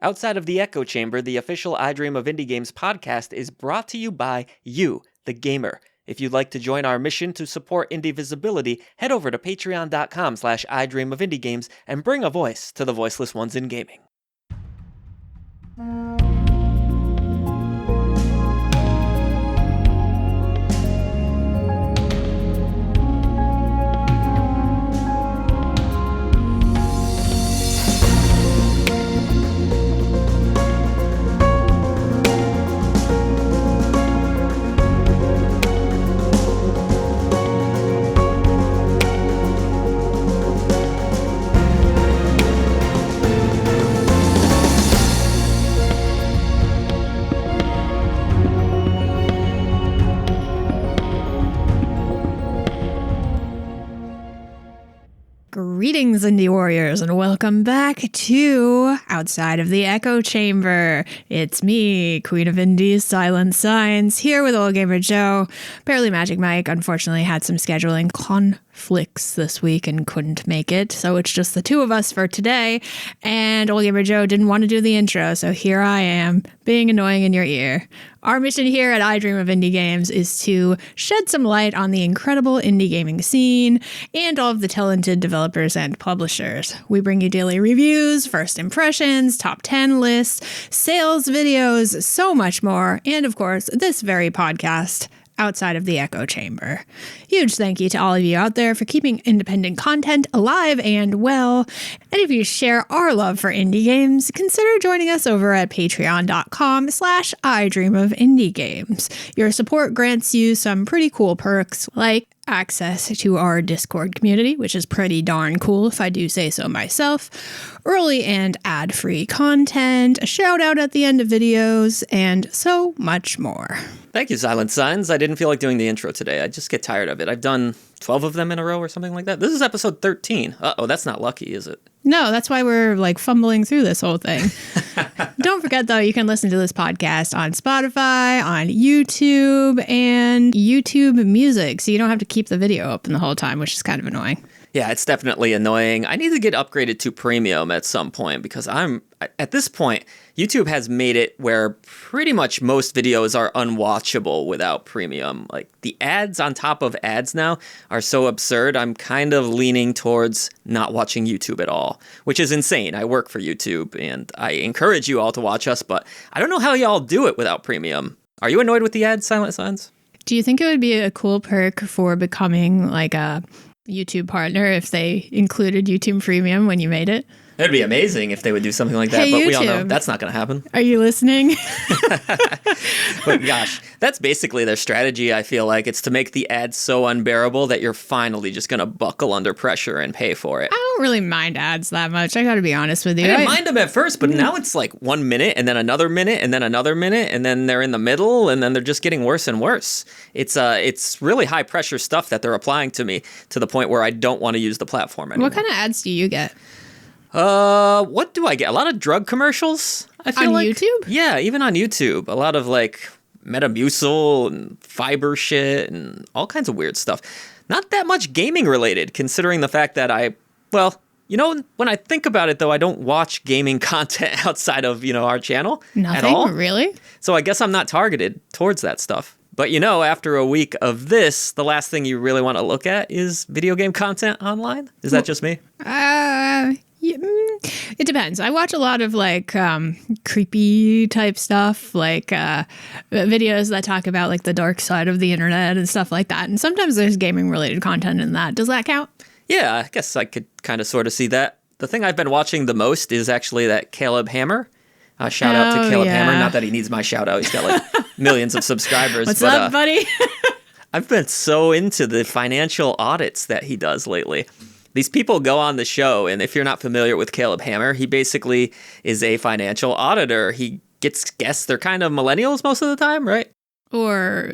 Outside of the Echo Chamber, the official I Dream of Indie Games podcast is brought to you by you, the gamer. If you'd like to join our mission to support indie visibility, head over to patreon.com/idreamofindiegames and bring a voice to the voiceless ones in gaming. Greetings, Indie Warriors, and welcome back to Outside of the Echo Chamber. It's me, Queen of Indies, Silent Signs, here with Old Gamer Joe. Barely Magic Mike, unfortunately, had some scheduling conflicts this week and couldn't make it, so it's just the two of us for today. And Old Gamer Joe didn't want to do the intro, so here I am, being annoying in your ear. Our mission here at I Dream of Indie Games is to shed some light on the incredible indie gaming scene and all of the talented developers and publishers. We bring you daily reviews, first impressions, top 10 lists, sales videos, so much more, and of course, this very podcast, Outside of the Echo Chamber. Huge thank you to all of you out there for keeping independent content alive and well. And if you share our love for indie games, consider joining us over at patreon.com/idreamofindiegames. Your support grants you some pretty cool perks like access to our Discord community, which is pretty darn cool if I do say so myself, early and ad-free content, a shout out at the end of videos, and so much more. Thank you, Silent Signs. I didn't feel like doing the intro today. I just get tired of it. I've done 12 of them in a row or something like that. This is episode 13. Uh-oh, that's not lucky, is it? No, that's why we're like fumbling through this whole thing. Don't forget, though, you can listen to this podcast on Spotify, on YouTube, and YouTube Music, so you don't have to keep the video open the whole time, which is kind of annoying. Yeah, it's definitely annoying. I need to get upgraded to premium at some point because at this point, YouTube has made it where pretty much most videos are unwatchable without premium. Like the ads on top of ads now are so absurd. I'm kind of leaning towards not watching YouTube at all, which is insane. I work for YouTube and I encourage you all to watch us, but I don't know how y'all do it without premium. Are you annoyed with the ads, Silent Signs? Do you think it would be a cool perk for becoming like a YouTube partner if they included YouTube Premium when you made it? It'd be amazing if they would do something like that, hey, but YouTube, we all know that's not going to happen. Are you listening? But gosh, that's basically their strategy, I feel like. It's to make the ads so unbearable that you're finally just going to buckle under pressure and pay for it. I don't really mind ads that much. I got to be honest with you. I didn't mind them at first, but now it's like 1 minute and then another minute and then another minute and then they're in the middle and then they're just getting worse and worse. It's really high pressure stuff that they're applying to me to the point where I don't want to use the platform anymore. What kind of ads do you get? What do I get? A lot of drug commercials, I feel on YouTube? Yeah, even on YouTube. A lot of like Metamucil and fiber shit and all kinds of weird stuff. Not that much gaming related, considering the fact that when I think about it, though, I don't watch gaming content outside of, our channel at all. Nothing? Really? So I guess I'm not targeted towards that stuff. But, after a week of this, the last thing you really want to look at is video game content online. Is that just me? It depends. I watch a lot of like creepy type stuff, like videos that talk about like the dark side of the internet and stuff like that. And sometimes there's gaming related content in that. Does that count? Yeah, I guess I could kind of sort of see that. The thing I've been watching the most is actually that Caleb Hammer. Shout out to Caleb Hammer. Not that he needs my shout out. He's got like millions of subscribers. What's up, buddy? I've been so into the financial audits that he does lately. These people go on the show, and if you're not familiar with Caleb Hammer, he basically is a financial auditor. He gets guests. They're kind of millennials most of the time, right? Or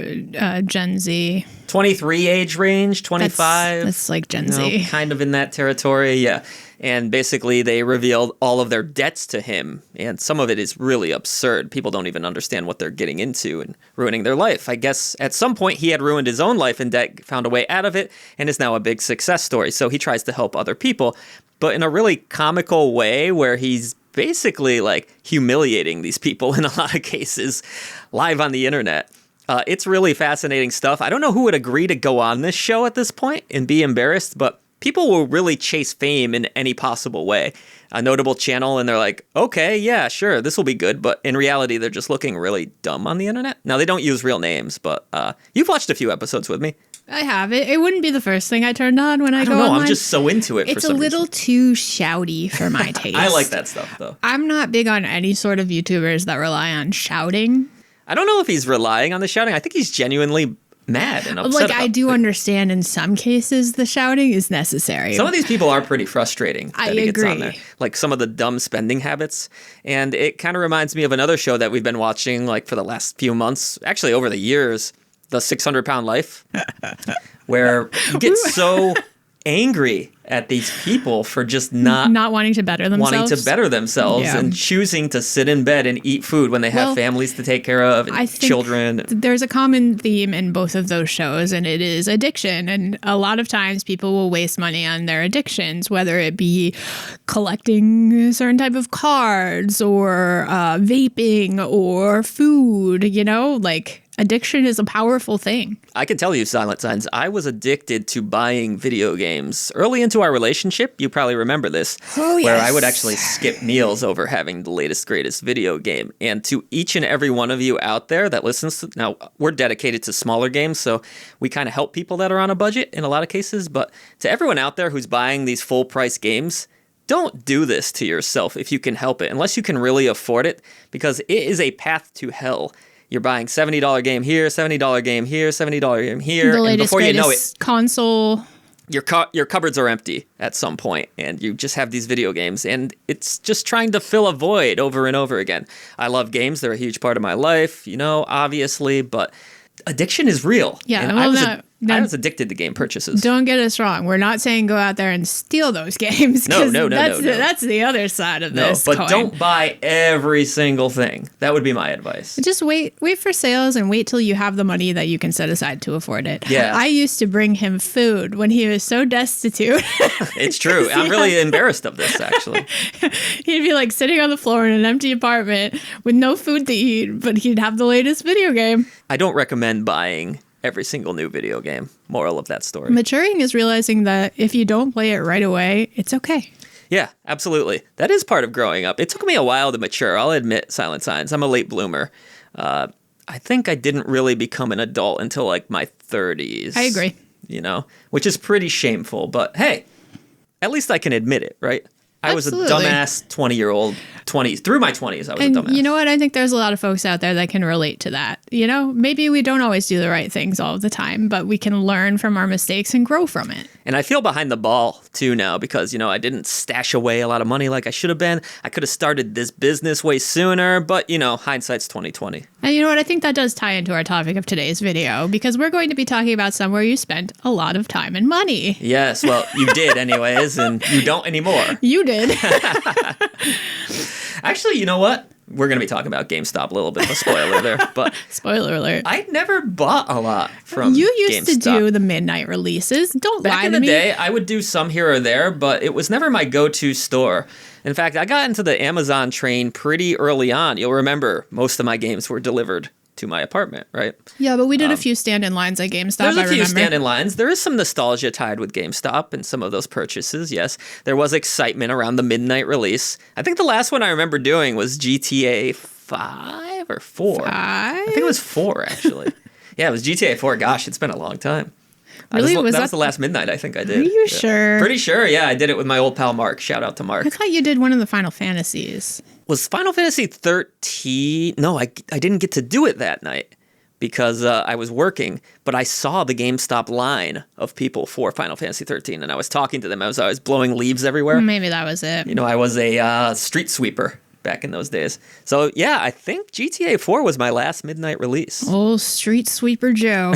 Gen Z. 23 age range, 25. That's like Gen Z. Kind of in that territory, yeah. And basically they revealed all of their debts to him, and some of it is really absurd. People don't even understand what they're getting into and ruining their life. I guess at some point he had ruined his own life in debt, found a way out of it, and is now a big success story. So he tries to help other people, but in a really comical way where he's basically like humiliating these people in a lot of cases live on the internet. It's really fascinating stuff. I don't know who would agree to go on this show at this point and be embarrassed, but people will really chase fame in any possible way. A notable channel, and they're like, okay, yeah, sure, this will be good. But in reality, they're just looking really dumb on the internet. Now, they don't use real names, but you've watched a few episodes with me. I have. It wouldn't be the first thing I turned on when I go don't know. online. I'm just so into it for some reason. It's a little too shouty for my taste. I like that stuff, though. I'm not big on any sort of YouTubers that rely on shouting. I don't know if he's relying on the shouting. I think he's genuinely mad and upset. I do understand in some cases the shouting is necessary. Some of these people are pretty frustrating. I He gets on agree. there. Like some of the dumb spending habits. And it kind of reminds me of another show that we've been watching like for the last few months, actually over the years, The 600-Pound Life, where you get so angry at these people for just not wanting to better themselves. Yeah. and choosing to sit in bed and eat food when they have families to take care of and I think children. There's a common theme in both of those shows, and it is addiction. And a lot of times people will waste money on their addictions, whether it be collecting a certain type of cards or vaping or food, addiction is a powerful thing. I can tell you, Silent Signs, I was addicted to buying video games. Early into our relationship, you probably remember this, where I would actually skip meals over having the latest, greatest video game. And to each and every one of you out there that listens to, now, we're dedicated to smaller games, so we kind of help people that are on a budget in a lot of cases. But to everyone out there who's buying these full-price games, don't do this to yourself if you can help it, unless you can really afford it, because it is a path to hell. You're buying $70 game here, $70 game here, $70 game here, The and latest, before you know it, console. your cupboards are empty at some point, and you just have these video games, and it's just trying to fill a void over and over again. I love games; they're a huge part of my life, obviously, but addiction is real. Yeah, and I was addicted to game purchases. Don't get us wrong. We're not saying go out there and steal those games. No. That's the other side of this. But coin. don't buy every single thing. That would be my advice. Just wait for sales and wait till you have the money that you can set aside to afford it. Yeah. I used to bring him food when he was so destitute. It's true. I'm really embarrassed of this, actually. He'd be like sitting on the floor in an empty apartment with no food to eat, but he'd have the latest video game. I don't recommend buying every single new video game. Moral of that story. Maturing is realizing that if you don't play it right away, it's okay. Yeah, absolutely. That is part of growing up. It took me a while to mature. I'll admit, Silent Signs. I'm a late bloomer. I think I didn't really become an adult until like my 30s. I agree. Which is pretty shameful. But hey, at least I can admit it, right? I was a dumbass 20-year-old. Through my 20s, I was a dumbass. You know what? I think there's a lot of folks out there that can relate to that. Maybe we don't always do the right things all the time, but we can learn from our mistakes and grow from it. And I feel behind the ball, too, now because, I didn't stash away a lot of money like I should have been. I could have started this business way sooner, but, hindsight's 20/20. And you know what? I think that does tie into our topic of today's video, because we're going to be talking about somewhere you spent a lot of time and money. Yes, well, you did anyways, and you don't anymore. You did. Actually, you know what? We're going to be talking about GameStop a little bit of a spoiler there, but spoiler alert. I never bought a lot from GameStop. You used to do the midnight releases. Don't lie to me. Back in the day, I would do some here or there, but it was never my go-to store. In fact, I got into the Amazon train pretty early on. You'll remember most of my games were delivered to my apartment, right? Yeah, but we did a few stand-in lines at GameStop. There's a few stand-in lines. There is some nostalgia tied with GameStop and some of those purchases, yes. There was excitement around the midnight release. I think the last one I remember doing was GTA 5 or 4. 5? I think it was 4, actually. Yeah, it was GTA 4. Gosh, it's been a long time. Really? That was the last midnight I think I did. Are you sure? Pretty sure, yeah. I did it with my old pal Mark. Shout out to Mark. I thought you did one of the Final Fantasies. Was Final Fantasy 13? No, I didn't get to do it that night because I was working, but I saw the GameStop line of people for Final Fantasy 13, and I was talking to them as I was blowing leaves everywhere. Maybe that was it. I was a street sweeper back in those days. So, yeah, I think GTA 4 was my last midnight release. Old Street Sweeper Joe.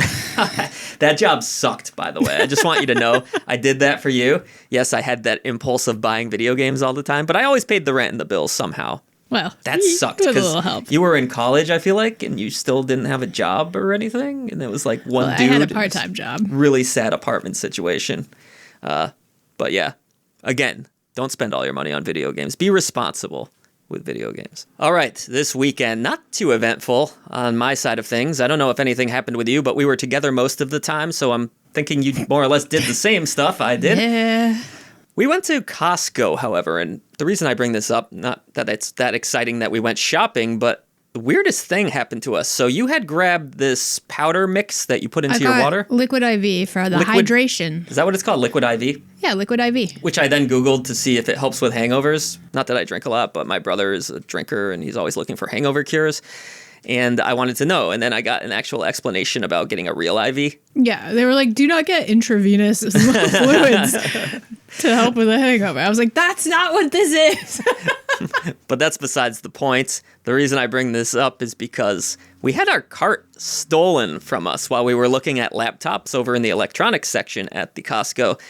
That job sucked, by the way. I just want you to know I did that for you. Yes, I had that impulse of buying video games all the time, but I always paid the rent and the bills somehow. Well, that sucked because you were in college, I feel like, and you still didn't have a job or anything. And it was like one dude. I had a part-time job. Really sad apartment situation. But yeah, again, don't spend all your money on video games. Be responsible. with video games. All right, this weekend, not too eventful on my side of things. I don't know if anything happened with you, but we were together most of the time, so I'm thinking you more or less did the same stuff I did. Yeah. We went to Costco, however, and the reason I bring this up, not that it's that exciting that we went shopping, but the weirdest thing happened to us. So you had grabbed this powder mix that you put into your water. Liquid IV for the hydration. Is that what it's called? Liquid IV? Yeah, Liquid IV. Which I then Googled to see if it helps with hangovers. Not that I drink a lot, but my brother is a drinker and he's always looking for hangover cures. And I wanted to know. And then I got an actual explanation about getting a real IV. Yeah, they were like, do not get intravenous fluids to help with a hangover. I was like, that's not what this is. But that's besides the point. The reason I bring this up is because we had our cart stolen from us while we were looking at laptops over in the electronics section at the Costco.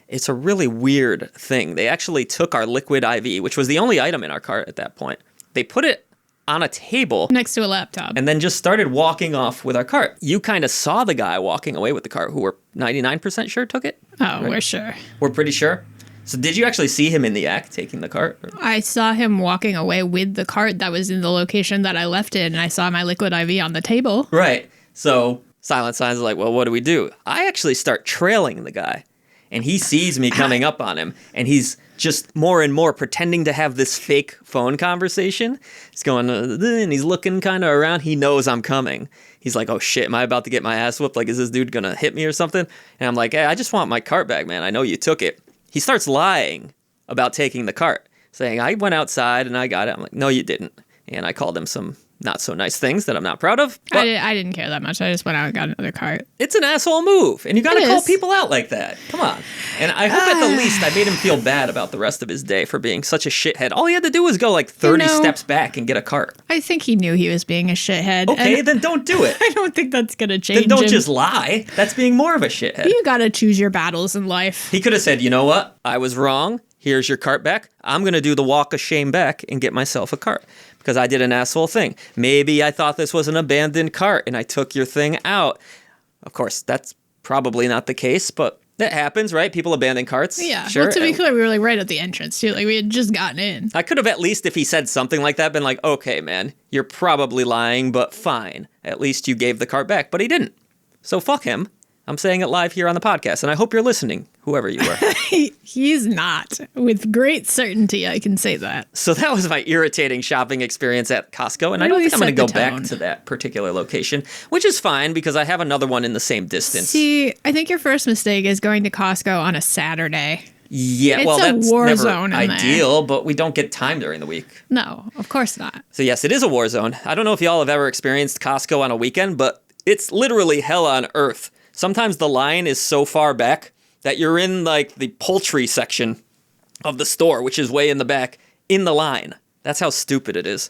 It's a really weird thing. They actually took our Liquid IV, which was the only item in our cart at that point. They put it on a table next to a laptop and then just started walking off with our cart. You kind of saw the guy walking away with the cart who we're 99% sure took it. Oh, right? We're sure. We're pretty sure. So did you actually see him in the act taking the cart? I saw him walking away with the cart that was in the location that I left it, and I saw my Liquid IV on the table. Right. So Silent Signs is like, well, what do we do? I actually start trailing the guy, and he sees me coming up on him, and he's just more and more pretending to have this fake phone conversation. He's going, and he's looking kind of around. He knows I'm coming. He's like, oh shit, am I about to get my ass whooped? Like, is this dude gonna hit me or something? And I'm like, hey, I just want my cart back, man. I know you took it. He starts lying about taking the cart, saying, I went outside and I got it. I'm like, no, you didn't. And I called him some not so nice things that I'm not proud of. But I didn't care that much. I just went out and got another cart. It's an asshole move. And you got to call people out like that. Come on. And I hope at the least I made him feel bad about the rest of his day for being such a shithead. All he had to do was go like 30 steps back and get a cart. I think he knew he was being a shithead. Okay, then don't do it. I don't think that's going to change Then don't him. just lie. That's being more of a shithead. You got to choose your battles in life. He could have said, you know what? I was wrong. Here's your cart back. I'm going to do the walk of shame back and get myself a cart because I did an asshole thing. Maybe I thought this was an abandoned cart and I took your thing out. Of course, that's probably not the case, but that happens, right? People abandon carts. Yeah. Sure. Well, to be clear, we were like right at the entrance too. Like we had just gotten in. I could have at least, if he said something like that, been like, okay, man, you're probably lying, but fine. At least you gave the cart back, but he didn't. So fuck him. I'm saying it live here on the podcast, and I hope you're listening, whoever you are. He's not. With great certainty, I can say that. So that was my irritating shopping experience at Costco, and I don't think I'm going to go back to that particular location, which is fine because I have another one in the same distance. See, I think your first mistake is going to Costco on a Saturday. Yeah, well, that's war never zone in ideal, but we don't get time during the week. No, of course not. So yes, it is a war zone. I don't know if y'all have ever experienced Costco on a weekend, but it's literally hell on earth. Sometimes the line is so far back that you're in like the poultry section of the store, which is way in the back, in the line. That's how stupid it is.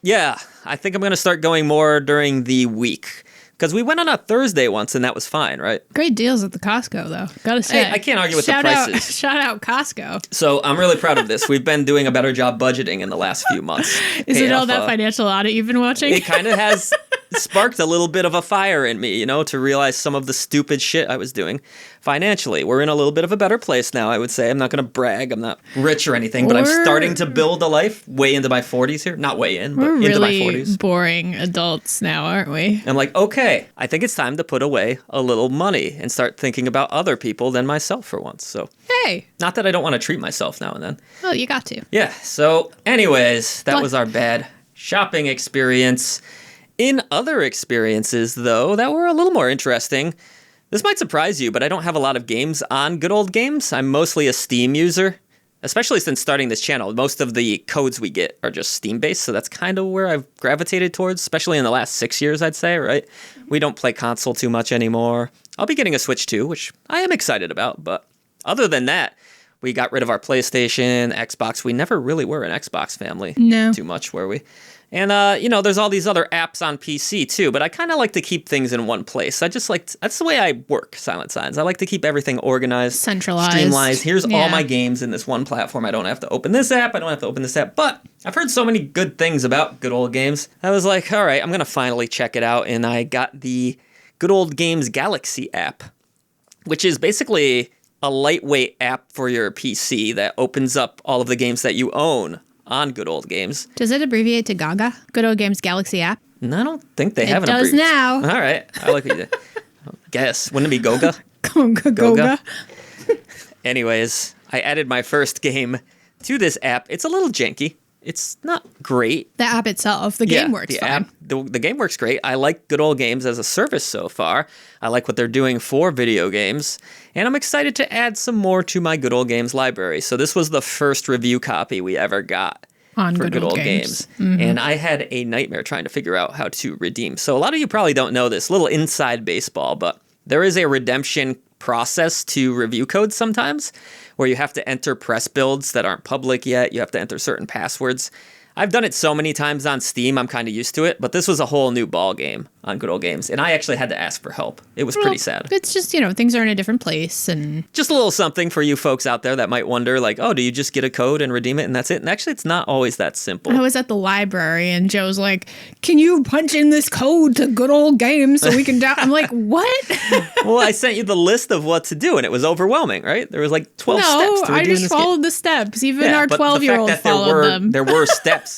Yeah, I think I'm going to start going more during the week. Because we went on a Thursday once, and that was fine, right? Great deals at the Costco, though. Gotta say. Hey, I can't argue with the prices. Shout out Costco. So I'm really proud of this. We've been doing a better job budgeting in the last few months. Is it all that financial audit you've been watching? It kind of has sparked a little bit of a fire in me, to realize some of the stupid shit I was doing financially. We're in a little bit of a better place now, I would say. I'm not going to brag. I'm not rich or anything, but I'm starting to build a life way into my 40s here. Not way in, but into my 40s. We're really boring adults now, aren't we? I'm like, okay, I think it's time to put away a little money and start thinking about other people than myself for once. So, hey. Not that I don't want to treat myself now and then. Well, you got to. Yeah. So anyways, that was our bad shopping experience. In other experiences, though, that were a little more interesting. This might surprise you, but I don't have a lot of games on Good Old Games. I'm mostly a Steam user, especially since starting this channel. Most of the codes we get are just Steam-based, so that's kind of where I've gravitated towards, especially in the last 6 years, I'd say, right? We don't play console too much anymore. I'll be getting a Switch too, which I am excited about, but other than that, we got rid of our PlayStation, Xbox. We never really were an Xbox family too much, were we? And, there's all these other apps on PC, too, but I kind of like to keep things in one place. That's the way I work, Silent Signs. I like to keep everything organized. Centralized. Streamlined. Here's all my games in this one platform. I don't have to open this app. I don't have to open this app. But I've heard so many good things about Good Old Games. I was like, all right, I'm going to finally check it out. And I got the Good Old Games Galaxy app, which is basically a lightweight app for your PC that opens up all of the games that you own on Good Old Games. Does it abbreviate to Gaga? Good Old Games Galaxy app? No, I don't think they have an It does abbreviation. now. All right. I like what you did. Guess. Wouldn't it be Goga? Goga. Anyways, I added my first game to this app. It's a little janky. It's not great. The app itself, the game works fine. The game works great. I like Good Old Games as a service so far. I like what they're doing for video games, and I'm excited to add some more to my Good Old Games library. So this was the first review copy we ever got on for Good Old Games. Mm-hmm. And I had a nightmare trying to figure out how to redeem. So a lot of you probably don't know this, little inside baseball, but there is a redemption process to review codes sometimes where you have to enter press builds that aren't public yet. You have to enter certain passwords. I've done it so many times on Steam, I'm kind of used to it, but this was a whole new ball game on Good Old Games, and I actually had to ask for help. It was pretty sad. It's just, things are in a different place, and just a little something for you folks out there that might wonder, like, oh, do you just get a code and redeem it and that's it? And actually, it's not always that simple. I was at the library, and Joe's like, can you punch in this code to Good Old Games so we can I'm like, what? Well, I sent you the list of what to do, and it was overwhelming, right? There was like 12 steps to redeem this game. I just followed the steps. Even our 12-year-old followed them. There were steps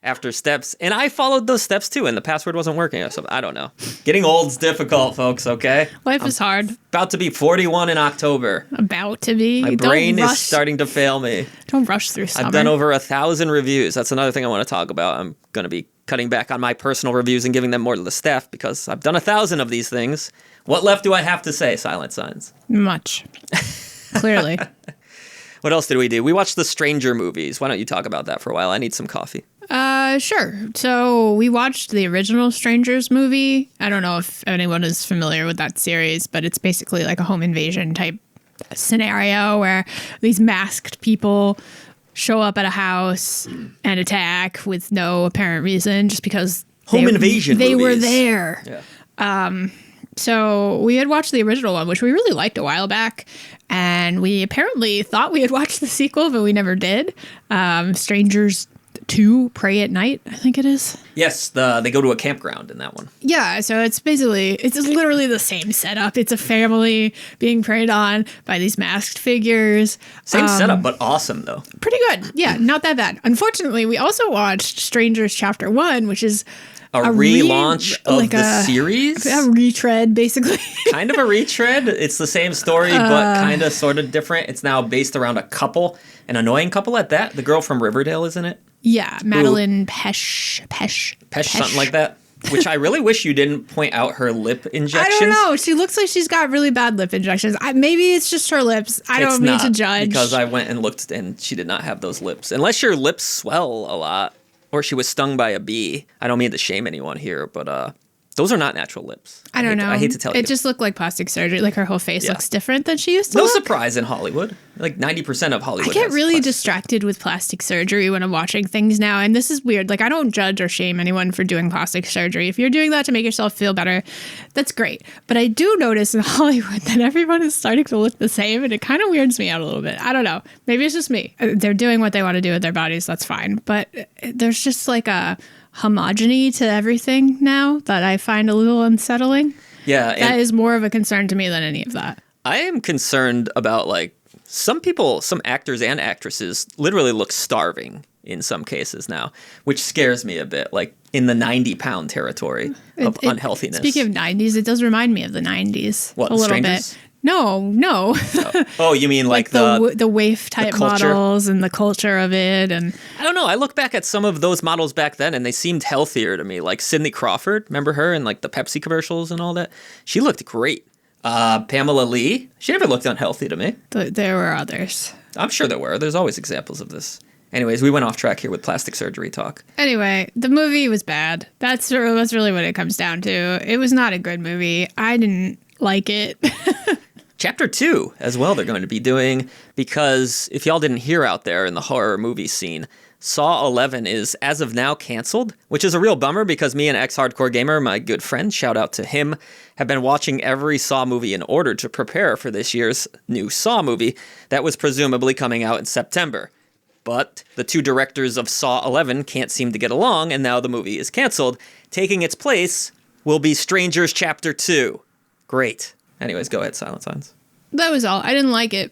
after steps, and I followed those steps too, and the password wasn't working. So I don't know. Getting old's difficult, folks, okay? Life is hard. About to be 41 in October. About to be. My brain is starting to fail me. Don't rush through summer. I've done over 1,000 reviews. That's another thing I want to talk about. I'm going to be cutting back on my personal reviews and giving them more to the staff because I've done 1,000 of these things. What left do I have to say, Silent Signs? Much. Clearly. What else did we do? We watched the Stranger movies. Why don't you talk about that for a while? I need some coffee. Sure. So we watched the original Strangers movie. I don't know if anyone is familiar with that series, but it's basically like a home invasion type scenario where these masked people show up at a house and attack with no apparent reason just because they were there. Yeah. So we had watched the original one, which we really liked a while back, and we apparently thought we had watched the sequel, but we never did. Strangers 2, Pray at Night, I think it is. Yes, they go to a campground in that one. Yeah, so it's literally the same setup. It's a family being preyed on by these masked figures. Same setup, but awesome, though. Pretty good. Yeah, not that bad. Unfortunately, we also watched Strangers Chapter 1, which is a relaunch of the series? A retread, basically. Kind of a retread. It's the same story, but kind of sort of different. It's now based around a couple, an annoying couple at that. The girl from Riverdale is in it. Yeah, Madeline Pesh, something like that. Which I really wish you didn't point out her lip injections. I don't know. She looks like she's got really bad lip injections. Maybe it's just her lips. I don't mean to judge. Because I went and looked, and she did not have those lips. Unless your lips swell a lot. Or she was stung by a bee. I don't mean to shame anyone here, but those are not natural lips. I don't know. I hate to tell you. It just looked like plastic surgery. Like her whole face looks different than she used to No look. surprise in Hollywood. Like 90% of Hollywood. I get really distracted with plastic surgery when I'm watching things now. And this is weird. Like, I don't judge or shame anyone for doing plastic surgery. If you're doing that to make yourself feel better, that's great. But I do notice in Hollywood that everyone is starting to look the same. And it kind of weirds me out a little bit. I don't know. Maybe it's just me. They're doing what they want to do with their bodies. That's fine. But there's just like a homogeny to everything now that I find a little unsettling. Yeah. That is more of a concern to me than any of that. I am concerned about, like, some people, some actors and actresses literally look starving in some cases now, which scares me a bit, like in the 90-pound territory of unhealthiness. Speaking of 90s, it does remind me of the 90s. What, a little Strangers? bit. No. Oh, you mean like the waif type models and the culture of it, and I don't know. I look back at some of those models back then, and they seemed healthier to me. Like Cindy Crawford, remember her in like the Pepsi commercials and all that? She looked great. Pamela Lee, she never looked unhealthy to me. There were others. I'm sure there were. There's always examples of this. Anyways, we went off track here with plastic surgery talk. Anyway, the movie was bad. That's really what it comes down to. It was not a good movie. I didn't like it. Chapter 2 as well they're going to be doing, because if y'all didn't hear out there in the horror movie scene, Saw 11 is as of now canceled, which is a real bummer because me and Ex-Hardcore Gamer, my good friend, shout out to him, have been watching every Saw movie in order to prepare for this year's new Saw movie that was presumably coming out in September. But the two directors of Saw 11 can't seem to get along, and now the movie is canceled. Taking its place will be Strangers Chapter 2. Great. Anyways, go ahead, Silent Signs. That was all. I didn't like it.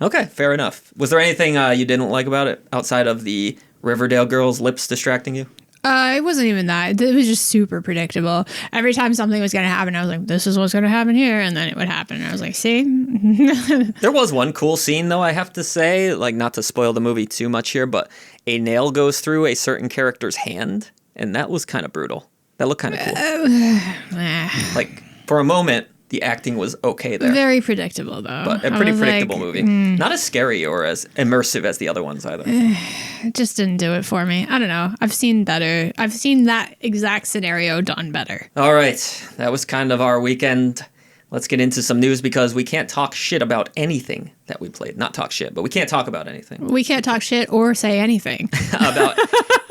Okay, fair enough. Was there anything you didn't like about it outside of the Riverdale girl's lips distracting you? It wasn't even that. It was just super predictable. Every time something was going to happen, I was like, this is what's going to happen here. And then it would happen. And I was like, see? There was one cool scene, though, I have to say, like, not to spoil the movie too much here, but a nail goes through a certain character's hand, and that was kind of brutal. That looked kind of cool. Like, for a moment, the acting was okay there. Very predictable, though. But a pretty predictable movie. Not as scary or as immersive as the other ones either. It just didn't do it for me. I don't know. I've seen better. I've seen that exact scenario done better. All right. That was kind of our weekend. Let's get into some news because we can't talk shit about anything that we played. Not talk shit, but we can't talk about anything. We can't talk shit or say anything. About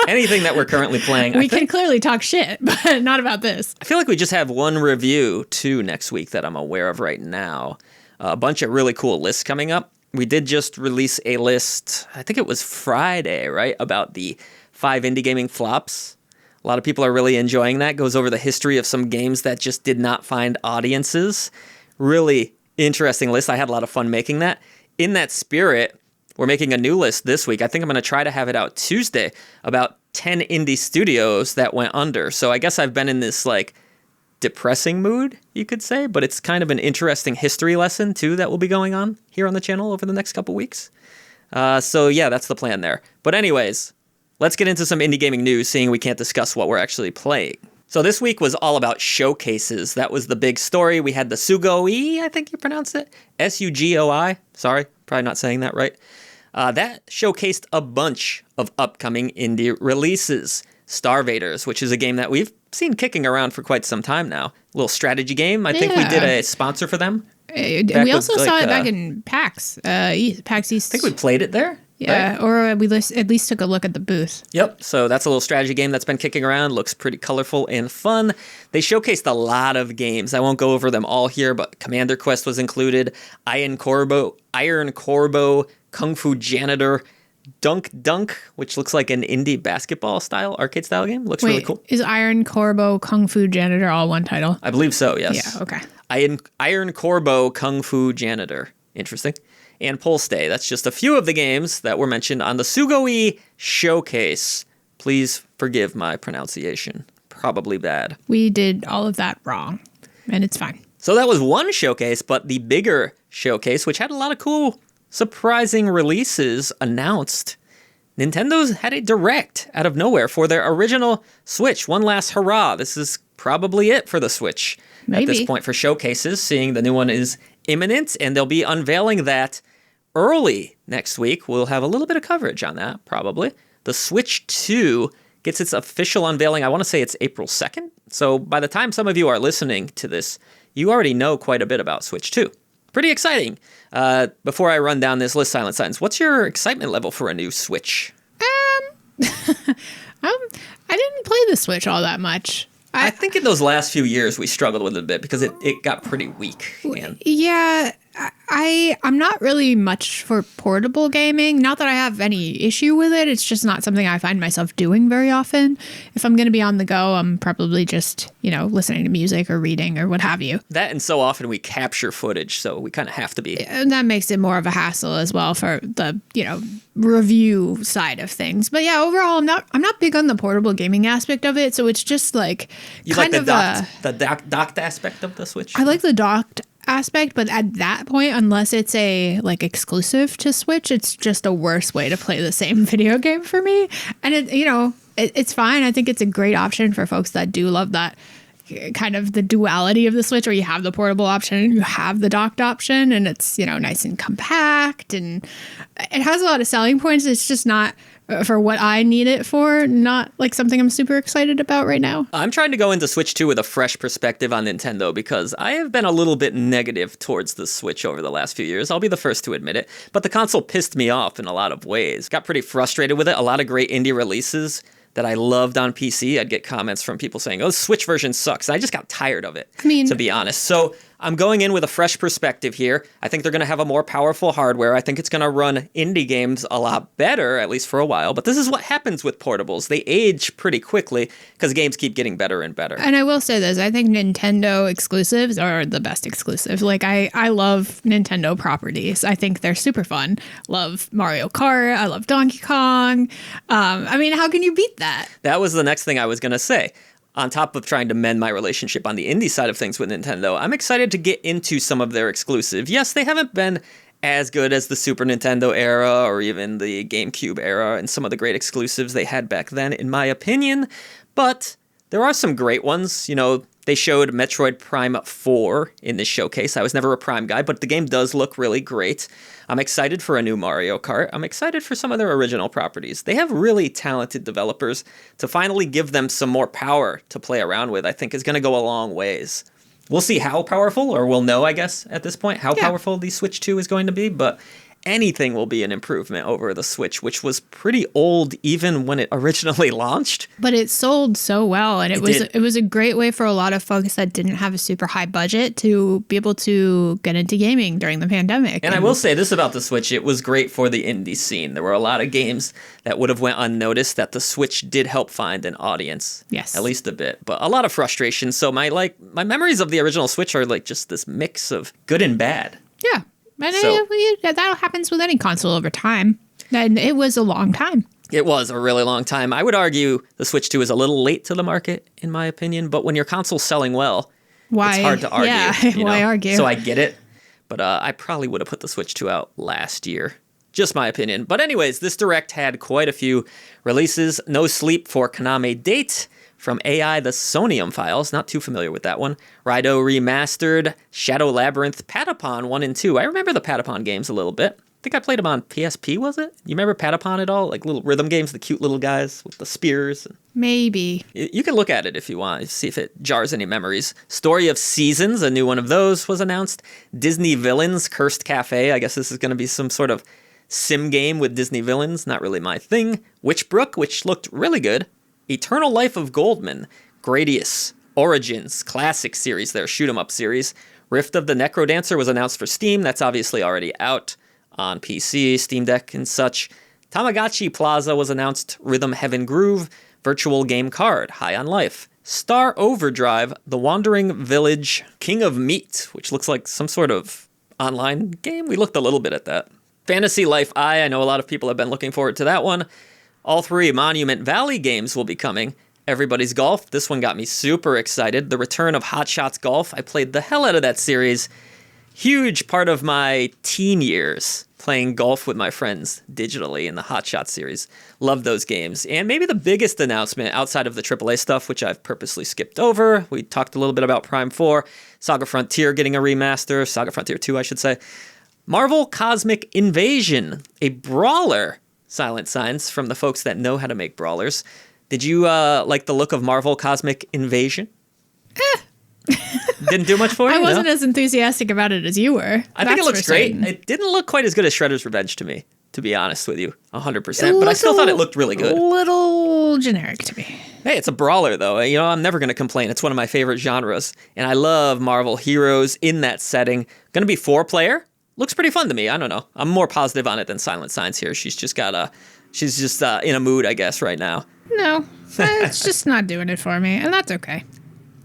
anything that we're currently playing. We can clearly talk shit, but not about this. I feel like we just have one review, too, next week that I'm aware of right now. A bunch of really cool lists coming up. We did just release a list, I think it was Friday, right, about the 5 indie gaming flops. A lot of people are really enjoying that. Goes over the history of some games that just did not find audiences. Really interesting list. I had a lot of fun making that. In that spirit, we're making a new list this week. I think I'm going to try to have it out Tuesday about 10 indie studios that went under. So I guess I've been in this like depressing mood, you could say, but it's kind of an interesting history lesson too that will be going on here on the channel over the next couple weeks. So yeah, that's the plan there. But anyways, let's get into some indie gaming news, seeing we can't discuss what we're actually playing. So this week was all about showcases. That was the big story. We had the Sugoi, I think you pronounce it. Sugoi. Sorry, probably not saying that right. That showcased a bunch of upcoming indie releases. Starvaders, which is a game that we've seen kicking around for quite some time now. A little strategy game. I think we did a sponsor for them. We also saw it back in PAX East. I think we played it there. Yeah, right? Or we at least took a look at the booth. Yep, so that's a little strategy game that's been kicking around. Looks pretty colorful and fun. They showcased a lot of games. I won't go over them all here, but Commander Quest was included. Iron Corbo, Kung Fu Janitor, Dunk, which looks like an indie basketball style, arcade style game. Looks really cool. Is Iron Corbo Kung Fu Janitor all one title? I believe so, yes. Yeah, okay. Iron Corbo Kung Fu Janitor. Interesting. And Polstay. That's just a few of the games that were mentioned on the Sugoi Showcase. Please forgive my pronunciation. Probably bad. We did all of that wrong, and it's fine. So that was one showcase, but the bigger showcase, which had a lot of cool, surprising releases announced. Nintendo's had a direct out of nowhere for their original Switch. One last hurrah. This is probably it for the Switch at this point for showcases, seeing the new one is imminent, and they'll be unveiling that early next week. We'll have a little bit of coverage on that, probably. The Switch 2 gets its official unveiling. I want to say it's April 2nd. So by the time some of you are listening to this, you already know quite a bit about Switch 2. Pretty exciting. Before I run down this list, Silent Signs, what's your excitement level for a new Switch? I didn't play the Switch all that much. I think in those last few years we struggled with it a bit because it got pretty weak. Yeah, I'm not really much for portable gaming. Not that I have any issue with it. It's just not something I find myself doing very often. If I'm going to be on the go, I'm probably just, listening to music or reading or what have you. That, and so often we capture footage, so we kind of have to be. And that makes it more of a hassle as well for the, review side of things. But yeah, overall, I'm not big on the portable gaming aspect of it. So it's just like you kind like the docked aspect of the Switch? I like the docked aspect, but at that point, unless it's a exclusive to Switch, it's just a worse way to play the same video game for me. And it's fine. I think it's a great option for folks that do love that kind of the duality of the Switch, where you have the portable option and you have the docked option, and it's nice and compact, and it has a lot of selling points. It's just not for what I need it for, not like something I'm super excited about right now. I'm trying to go into Switch 2 with a fresh perspective on Nintendo because I have been a little bit negative towards the Switch over the last few years. I'll be the first to admit it. But the console pissed me off in a lot of ways. Got pretty frustrated with it. A lot of great indie releases that I loved on PC. I'd get comments from people saying, oh, the Switch version sucks. And I just got tired of it, to be honest. So I'm going in with a fresh perspective here. I think they're going to have a more powerful hardware. I think it's going to run indie games a lot better, at least for a while. But this is what happens with portables. They age pretty quickly because games keep getting better and better. And I will say this, I think Nintendo exclusives are the best exclusives. Like, I love Nintendo properties. I think they're super fun. Love Mario Kart. I love Donkey Kong. I mean, how can you beat that? That was the next thing I was going to say. On top of trying to mend my relationship on the indie side of things with Nintendo, I'm excited to get into some of their exclusive. Yes, they haven't been as good as the Super Nintendo era or even the GameCube era and some of the great exclusives they had back then, in my opinion, but there are some great ones. You know, they showed Metroid Prime 4 in this showcase. I was never a Prime guy, but the game does look really great. I'm excited for a new Mario Kart. I'm excited for some of their original properties. They have really talented developers. To finally give them some more power to play around with, I think is going to go a long ways. We'll see how powerful, or we'll know, I guess, at this point, how powerful the Switch 2 is going to be, but anything will be an improvement over the Switch, which was pretty old even when it originally launched. But it sold so well, and it was a great way for a lot of folks that didn't have a super high budget to be able to get into gaming during the pandemic. And I will say this about the Switch, it was great for the indie scene. There were a lot of games that would have went unnoticed that the Switch did help find an audience. Yes. At least a bit, but a lot of frustration. So my memories of the original Switch are like just this mix of good and bad. Yeah. And that happens with any console over time. And it was a long time. It was a really long time. I would argue the Switch 2 is a little late to the market, in my opinion. But when your console's selling well, it's hard to argue. Yeah, why argue? So I get it. But I probably would have put the Switch 2 out last year. Just my opinion. But anyways, this Direct had quite a few releases. No Sleep for Konami Date. From AI, the Sonium Files, not too familiar with that one. Raido Remastered, Shadow Labyrinth, Patapon 1 and 2. I remember the Patapon games a little bit. I think I played them on PSP, was it? You remember Patapon at all? Like little rhythm games, the cute little guys with the spears. Maybe. You can look at it if you want, see if it jars any memories. Story of Seasons, a new one of those was announced. Disney Villains, Cursed Cafe. I guess this is going to be some sort of sim game with Disney villains. Not really my thing. Witchbrook, which looked really good. Eternal Life of Goldman, Gradius, Origins, classic series there, shoot 'em up series. Rift of the Necrodancer was announced for Steam. That's obviously already out on PC, Steam Deck, and such. Tamagotchi Plaza was announced. Rhythm Heaven Groove, Virtual Game Card, High on Life. Star Overdrive, The Wandering Village, King of Meat, which looks like some sort of online game. We looked a little bit at that. Fantasy Life I know a lot of people have been looking forward to that one. All 3 Monument Valley games will be coming. Everybody's Golf, this one got me super excited. The return of Hot Shots Golf, I played the hell out of that series. Huge part of my teen years, playing golf with my friends digitally in the Hot Shots series. Love those games. And maybe the biggest announcement outside of the AAA stuff, which I've purposely skipped over. We talked a little bit about Prime 4, Saga Frontier getting a remaster, Saga Frontier 2, I should say. Marvel Cosmic Invasion, a brawler. Silent Signs from the folks that know how to make brawlers. Did you like the look of Marvel Cosmic Invasion? Didn't do much for you? I wasn't as enthusiastic about it as you were. I think it looks great. It didn't look quite as good as Shredder's Revenge to me, to be honest with you. 100%. But I still thought it looked really good. A little generic to me. Hey, it's a brawler, though. You know, I'm never going to complain. It's one of my favorite genres. And I love Marvel heroes in that setting. Going to be 4-player. Looks pretty fun to me. I don't know. I'm more positive on it than Silent Signs here. She's just in a mood, I guess, right now. No, it's just not doing it for me, and that's okay.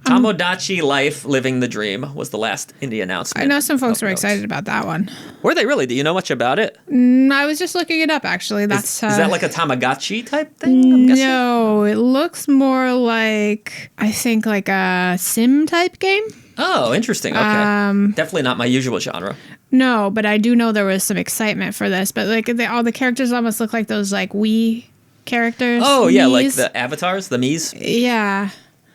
Tomodachi Life Living the Dream was the last indie announcement. I know some folks were excited about that one. Were they really? Do you know much about it? I was just looking it up, actually. Is that like a Tamagotchi type thing? I'm guessing? No, it looks more like, I think, like a sim type game. Oh, interesting. Okay. Definitely not my usual genre. No, but I do know there was some excitement for this. But like all the characters almost look like those like Wii characters. Oh, yeah, like the avatars, the Miis. Yeah.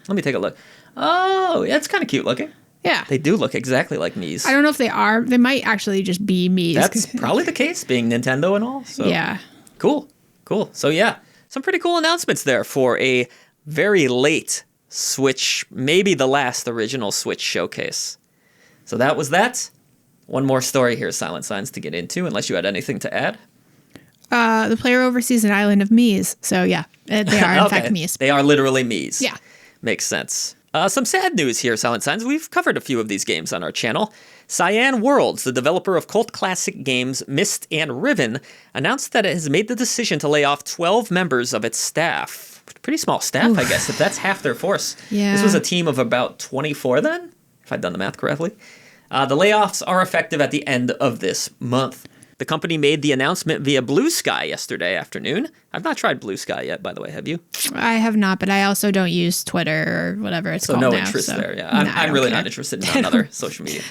Let me take a look. Oh, that's kind of cute looking. Yeah. They do look exactly like Miis. I don't know if they are. They might actually just be Miis. That's probably the case, being Nintendo and all. So. Yeah. Cool. So yeah, some pretty cool announcements there for a very late Switch, maybe the last original Switch showcase. So that was that. One more story here, Silent Signs, to get into, unless you had anything to add. The player oversees an island of Miis. So yeah, they are in fact Miis. They are literally Miis. Yeah. Makes sense. Some sad news here, Silent Signs. We've covered a few of these games on our channel. Cyan Worlds, the developer of cult classic games Myst and Riven, announced that it has made the decision to lay off 12 members of its staff. Pretty small staff, I guess, if that's half their force. Yeah. This was a team of about 24 then, if I've done the math correctly. The layoffs are effective at the end of this month. The company made the announcement via Blue Sky yesterday afternoon. I've not tried Blue Sky yet, by the way. Have you? I have not, but I also don't use Twitter or whatever it's called no now. Interest so there, yeah. nah, I'm really care. not interested in another social media.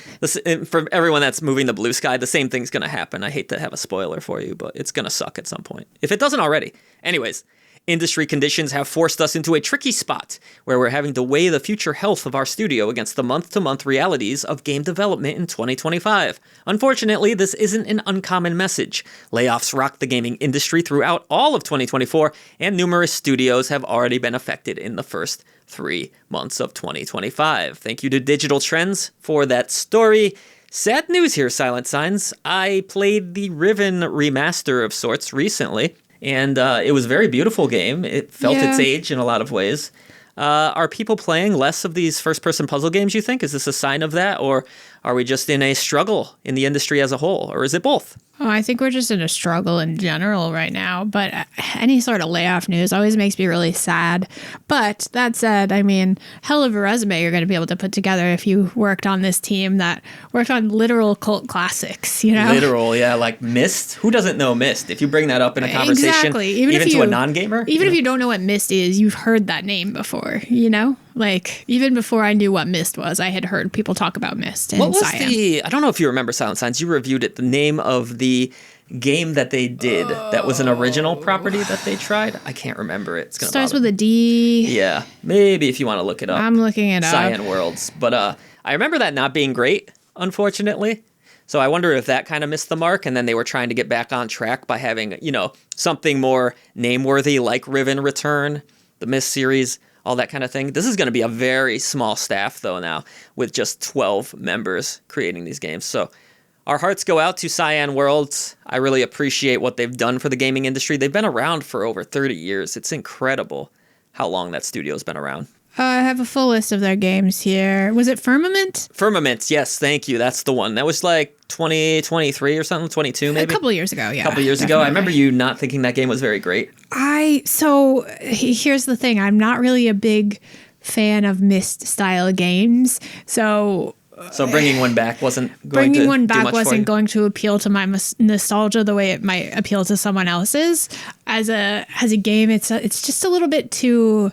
For everyone that's moving to Blue Sky, the same thing's going to happen. I hate to have a spoiler for you, but it's going to suck at some point, if it doesn't already. Anyways, industry conditions have forced us into a tricky spot where we're having to weigh the future health of our studio against the month-to-month realities of game development in 2025. Unfortunately, this isn't an uncommon message. Layoffs rocked the gaming industry throughout all of 2024, and numerous studios have already been affected in the first 3 months of 2025. Thank you to Digital Trends for that story. Sad news here, Silent Signs. I played the Riven remaster of sorts recently. And it was a very beautiful game. It felt its age in a lot of ways. Are people playing less of these first-person puzzle games, you think? Is this a sign of that? Or are we just in a struggle in the industry as a whole? Or is it both? Oh, I think we're just in a struggle in general right now, but any sort of layoff news always makes me really sad. But that said, I mean, hell of a resume you're going to be able to put together if you worked on this team that worked on literal cult classics, you know? Literal, yeah, like Myst. Who doesn't know Myst? If you bring that up in a conversation, exactly. even to a non-gamer. Even if you don't know what Myst is, you've heard that name before, you know? Like, even before I knew what Myst was, I had heard people talk about Myst and What was Cyan. I don't know if you remember Silent Signs, you reviewed it, the name of the game that they did that was an original property that they tried. I can't remember it. It's gonna Starts bother with a D. Yeah, maybe if you want to look it up. I'm looking it up. Cyan Worlds. But I remember that not being great, unfortunately. So I wonder if that kind of missed the mark, and then they were trying to get back on track by having, something more name-worthy like Riven Return, the Myst series, all that kind of thing. This is going to be a very small staff, though, now, with just 12 members creating these games. So our hearts go out to Cyan Worlds. I really appreciate what they've done for the gaming industry. They've been around for over 30 years. It's incredible how long that studio's been around. I have a full list of their games here. Was it Firmament? Firmament, yes, thank you. That's the one. That was like 2023 or something, 22 maybe? A couple years ago, yeah. A couple years ago. I remember you not thinking that game was very great. So here's the thing. I'm not really a big fan of Myst-style games. So bringing one back wasn't going to bringing one do back much for you? wasn't going to appeal to my nostalgia the way it might appeal to someone else's. As a game, it's just a little bit too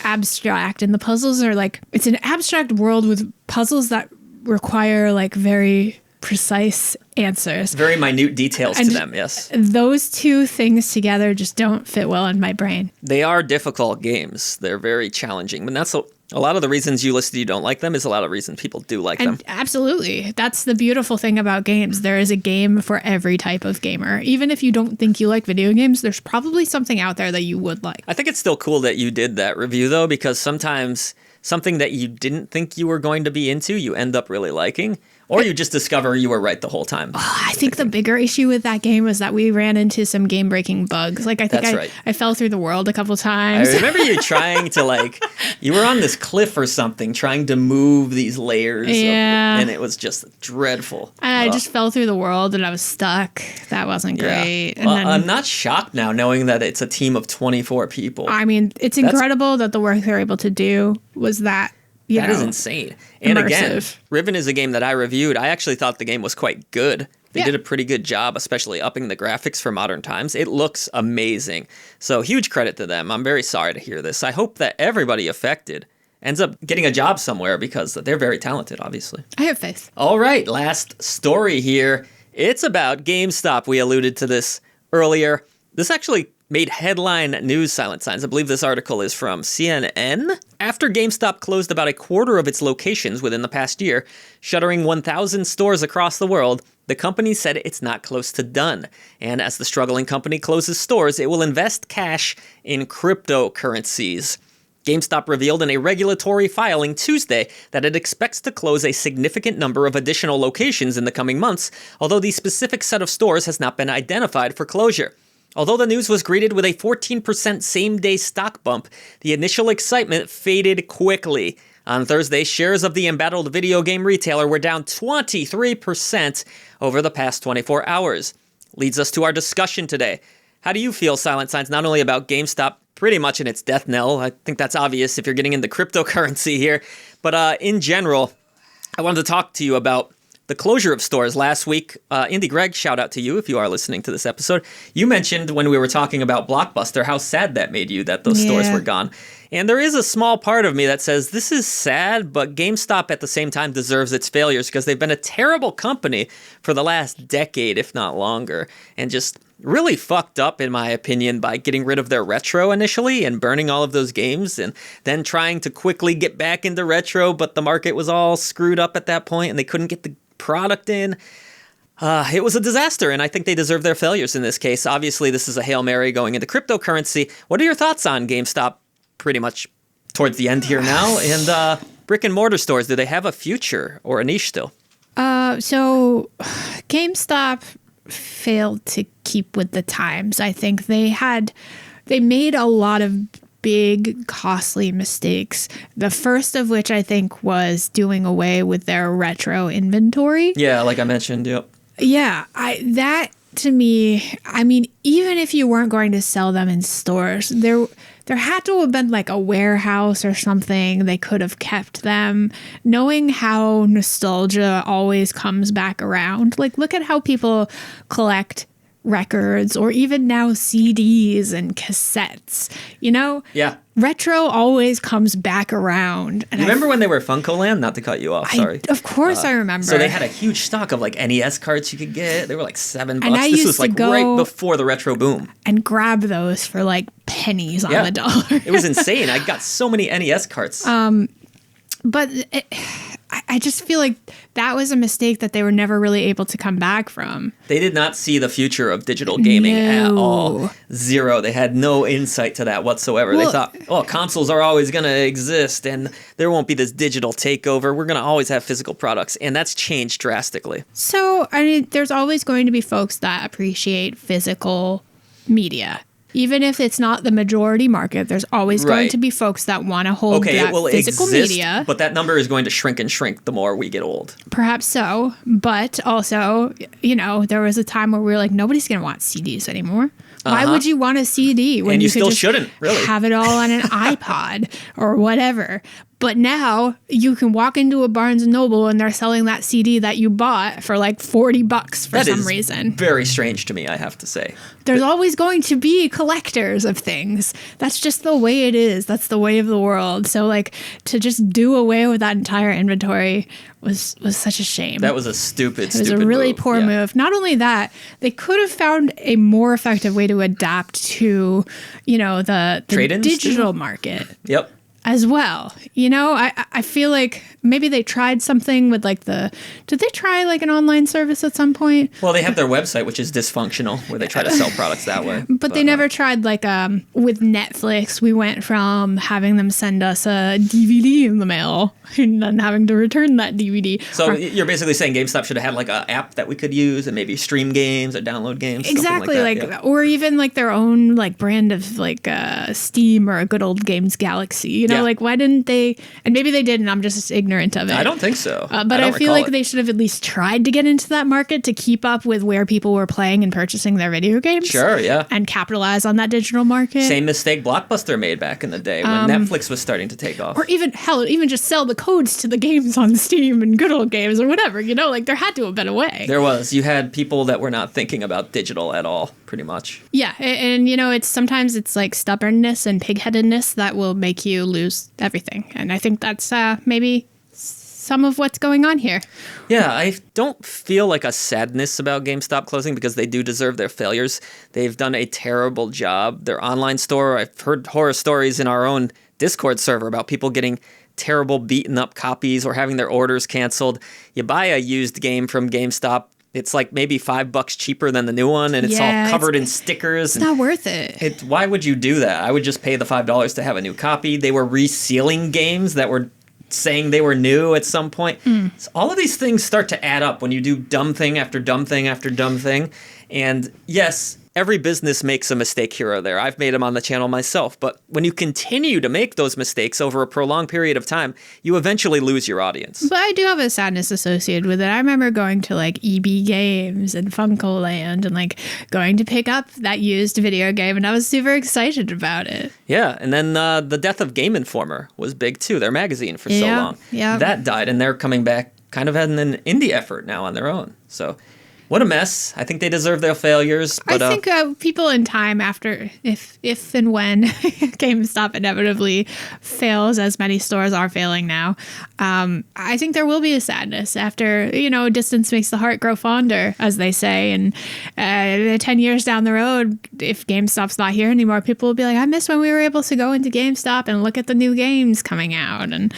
abstract, and the puzzles are like, it's an abstract world with puzzles that require like very precise answers, very minute details to them. Yes, those two things together just don't fit well in my brain. They are difficult games. They're very challenging, but that's a lot of the reasons you listed you don't like them is a lot of reasons people do like them. Absolutely. That's the beautiful thing about games. There is a game for every type of gamer. Even if you don't think you like video games, there's probably something out there that you would like. I think it's still cool that you did that review, though, because sometimes something that you didn't think you were going to be into, you end up really liking. Or you just discover you were right the whole time. I think the bigger issue with that game was that we ran into some game-breaking bugs. Like, I think I fell through the world a couple times. I remember you trying to, you were on this cliff or something, trying to move these layers. Yeah. And it was just dreadful. And I just fell through the world and I was stuck. That wasn't great. And then, I'm not shocked now knowing that it's a team of 24 people. I mean, it's incredible that the work they're able to do was that. That is insane. And immersive. Again, Riven is a game that I reviewed. I actually thought the game was quite good. They did a pretty good job, especially upping the graphics for modern times. It looks amazing. So huge credit to them. I'm very sorry to hear this. I hope that everybody affected ends up getting a job somewhere because they're very talented, obviously. I have faith. All right, last story here. It's about GameStop. We alluded to this earlier. This actually made headline news, Silent Signs. I believe this article is from CNN. After GameStop closed about a quarter of its locations within the past year, shuttering 1,000 stores across the world, the company said it's not close to done. And as the struggling company closes stores, it will invest cash in cryptocurrencies. GameStop revealed in a regulatory filing Tuesday that it expects to close a significant number of additional locations in the coming months, although the specific set of stores has not been identified for closure. Although the news was greeted with a 14% same-day stock bump, the initial excitement faded quickly. On Thursday, shares of the embattled video game retailer were down 23% over the past 24 hours. Leads us to our discussion today. How do you feel, Silent Signs, not only about GameStop pretty much in its death knell? I think that's obvious if you're getting into cryptocurrency here. But in general, I wanted to talk to you about the closure of stores last week. Indy Greg, shout out to you if you are listening to this episode. You mentioned when we were talking about Blockbuster how sad that made you that those stores were gone. And there is a small part of me that says this is sad, but GameStop at the same time deserves its failures because they've been a terrible company for the last decade, if not longer, and just really fucked up, in my opinion, by getting rid of their retro initially and burning all of those games and then trying to quickly get back into retro, but the market was all screwed up at that point and they couldn't get the product in. It was a disaster, and I think they deserve their failures in this case. Obviously, this is a Hail Mary going into cryptocurrency. What are your thoughts on GameStop pretty much towards the end here now? And brick and mortar stores, do they have a future or a niche still? So GameStop failed to keep with the times. I think they made a lot of big, costly mistakes. The first of which I think was doing away with their retro inventory. Yeah, like I mentioned, yep. Yeah, that to me, I mean, even if you weren't going to sell them in stores, there had to have been like a warehouse or something they could have kept them. Knowing how nostalgia always comes back around. Like, look at how people collect records or even now CDs and cassettes, you know? Yeah. Retro always comes back around. And you remember when they were Funkoland? Not to cut you off, sorry. Of course I remember. So they had a huge stock of like NES cards you could get. They were like $7. And I this used was like to go right before the retro boom. And grab those for like pennies on the dollar. It was insane. I got so many NES cards. But I just feel like that was a mistake that they were never really able to come back from. They did not see the future of digital gaming at all. Zero. They had no insight to that whatsoever. Well, they thought, oh, consoles are always going to exist and there won't be this digital takeover. We're going to always have physical products. And that's changed drastically. So, I mean, there's always going to be folks that appreciate physical media. Even if it's not the majority market, there's always going to be folks that want to hold that physical media. But that number is going to shrink and shrink the more we get old. Perhaps so. But also, you know, there was a time where we were like, nobody's going to want CDs anymore. Why would you want a CD when and you could still just shouldn't, really. Have it all on an iPod or whatever? But now you can walk into a Barnes & Noble and they're selling that CD that you bought for like $40 for some reason. Very strange to me, I have to say. There's always going to be collectors of things. That's just the way it is. That's the way of the world. So like to just do away with that entire inventory was such a shame. That was a stupid It was a really poor move. Not only that, they could have found a more effective way to adapt to, you know, the digital market. Yep. As well. You know, I feel like maybe they tried something with like did they try like an online service at some point? Well, they have their website, which is dysfunctional, where they try to sell products that way. But they never tried like with Netflix, we went from having them send us a DVD in the mail and then having to return that DVD. So you're basically saying GameStop should have had like an app that we could use and maybe stream games or download games. Exactly. Like or even like their own like brand of like Steam or a good old Games Galaxy, you know? Like, why didn't they? And maybe they didn't. I'm just ignorant of it. I don't think so. But I feel like they should have at least tried to get into that market to keep up with where people were playing and purchasing their video games. Sure, yeah. And capitalize on that digital market. Same mistake Blockbuster made back in the day when Netflix was starting to take off. Or even just sell the codes to the games on Steam and good old games or whatever. You know, like there had to have been a way. There was. You had people that were not thinking about digital at all, pretty much. Yeah, and you know, sometimes it's like stubbornness and pigheadedness that will make you lose everything. And I think that's maybe some of what's going on here. Yeah, I don't feel like a sadness about GameStop closing because they do deserve their failures. They've done a terrible job. Their online store, I've heard horror stories in our own Discord server about people getting terrible beaten up copies or having their orders canceled. You buy a used game from GameStop, it's like maybe $5 cheaper than the new one, and it's all covered in stickers. It's not worth it. Why would you do that? I would just pay the $5 to have a new copy. They were resealing games that were saying they were new at some point. So all of these things start to add up when you do dumb thing after dumb thing after dumb thing. And yes, every business makes a mistake here or there. I've made them on the channel myself. But when you continue to make those mistakes over a prolonged period of time, you eventually lose your audience. But I do have a sadness associated with it. I remember going to like EB Games and Funkoland and like going to pick up that used video game, and I was super excited about it. Yeah, and then the death of Game Informer was big too. Their magazine for so long. Yeah. That died, and they're coming back kind of having an indie effort now on their own. So what a mess. I think they deserve their failures. But, I think people in time after, if and when GameStop inevitably fails, as many stores are failing now, I think there will be a sadness after, distance makes the heart grow fonder, as they say. And 10 years down the road, if GameStop's not here anymore, people will be like, I miss when we were able to go into GameStop and look at the new games coming out and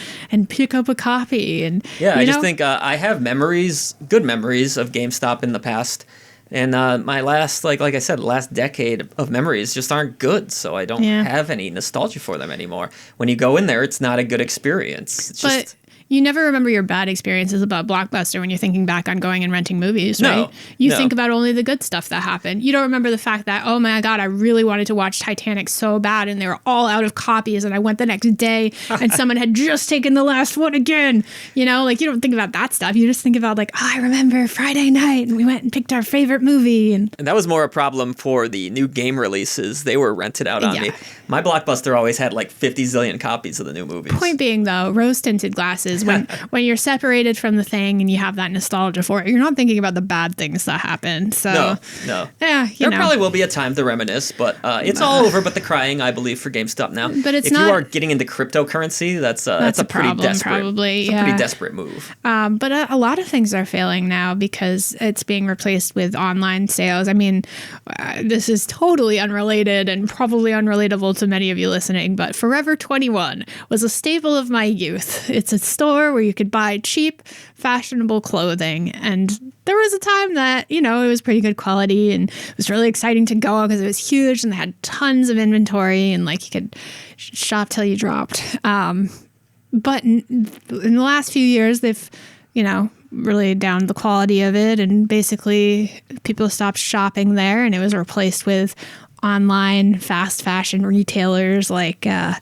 pick up a copy. And yeah, I just think I have good memories of GameStop in the past, and my last like I said, last decade of memories just aren't good, so I don't have any nostalgia for them anymore. When you go in there, it's not a good experience. It's but just you never remember your bad experiences about Blockbuster when you're thinking back on going and renting movies, right? You think about only the good stuff that happened. You don't remember the fact that, oh my God, I really wanted to watch Titanic so bad and they were all out of copies and I went the next day and someone had just taken the last one again. You don't think about that stuff. You just think about like, oh, I remember Friday night and we went and picked our favorite movie. And that was more a problem for the new game releases. They were rented out on me. My Blockbuster always had like 50 zillion copies of the new movies. Point being, though, rose-tinted glasses, when you're separated from the thing and you have that nostalgia for it, you're not thinking about the bad things that happened. So no. Yeah, there probably will be a time to reminisce, but it's all over but the crying, I believe, for GameStop now. But if you are getting into cryptocurrency, that's a pretty problem, desperate, probably. It's a pretty desperate move. But a lot of things are failing now because it's being replaced with online sales. I mean, this is totally unrelated and probably unrelatable to many of you listening, but Forever 21 was a staple of my youth. It's a store where you could buy cheap, fashionable clothing. And there was a time that, it was pretty good quality and it was really exciting to go because it was huge and they had tons of inventory and like you could shop till you dropped. But in the last few years, they've, really downed the quality of it. And basically people stopped shopping there and it was replaced with online fast fashion retailers like, the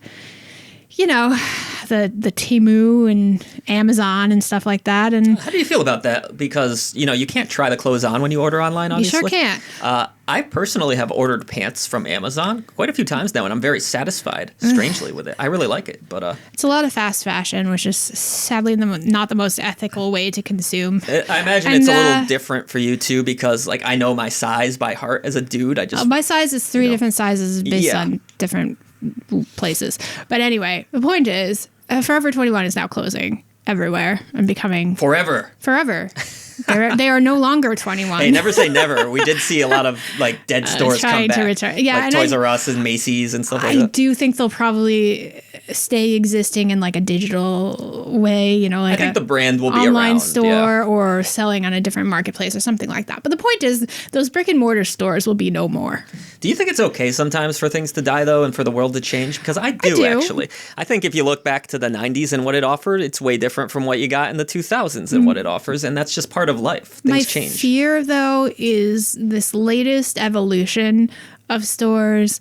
Temu and Amazon and stuff like that. And how do you feel about that? Because, you can't try the clothes on when you order online, obviously. You sure can't. I personally have ordered pants from Amazon quite a few times now, and I'm very satisfied, strangely, with it. I really like it. But it's a lot of fast fashion, which is sadly not the most ethical way to consume. I imagine it's a little different for you, too, because, I know my size by heart as a dude. My size is three different sizes based on different places. But anyway, the point is, Forever 21 is now closing everywhere and becoming forever. They are no longer 21. Hey, never say never. We did see a lot of dead stores come back, to return. Yeah, like Toys R Us and Macy's and stuff like that. I do think they'll probably stay existing in a digital way. I think the brand will be around. Online store or selling on a different marketplace or something like that. But the point is, those brick and mortar stores will be no more. Do you think it's okay sometimes for things to die though, and for the world to change? Because I do actually. I think if you look back to the 90s and what it offered, it's way different from what you got in the 2000s and what it offers, and that's just part of life. Things change. My fear, though, is this latest evolution of stores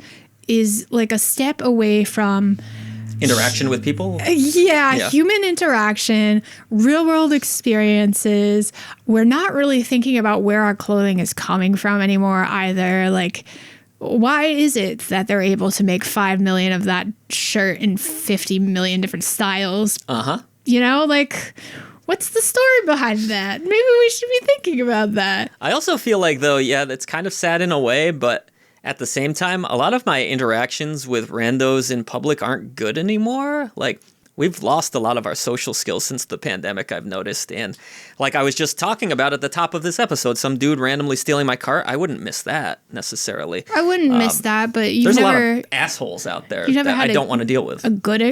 is like a step away from interaction with people. Human interaction, real world experiences. We're not really thinking about where our clothing is coming from anymore either. Why is it that they're able to make 5 million of that shirt in 50 million different styles? What's the story behind that? Maybe we should be thinking about that. I also feel like, though, that's kind of sad in a way, but at the same time, a lot of my interactions with randos in public aren't good anymore. We've lost a lot of our social skills since the pandemic, I've noticed. And like I was just talking about at the top of this episode, some dude randomly stealing my cart, I wouldn't miss that necessarily. I wouldn't miss that, but there's a lot of assholes out there that I don't want to deal with. A good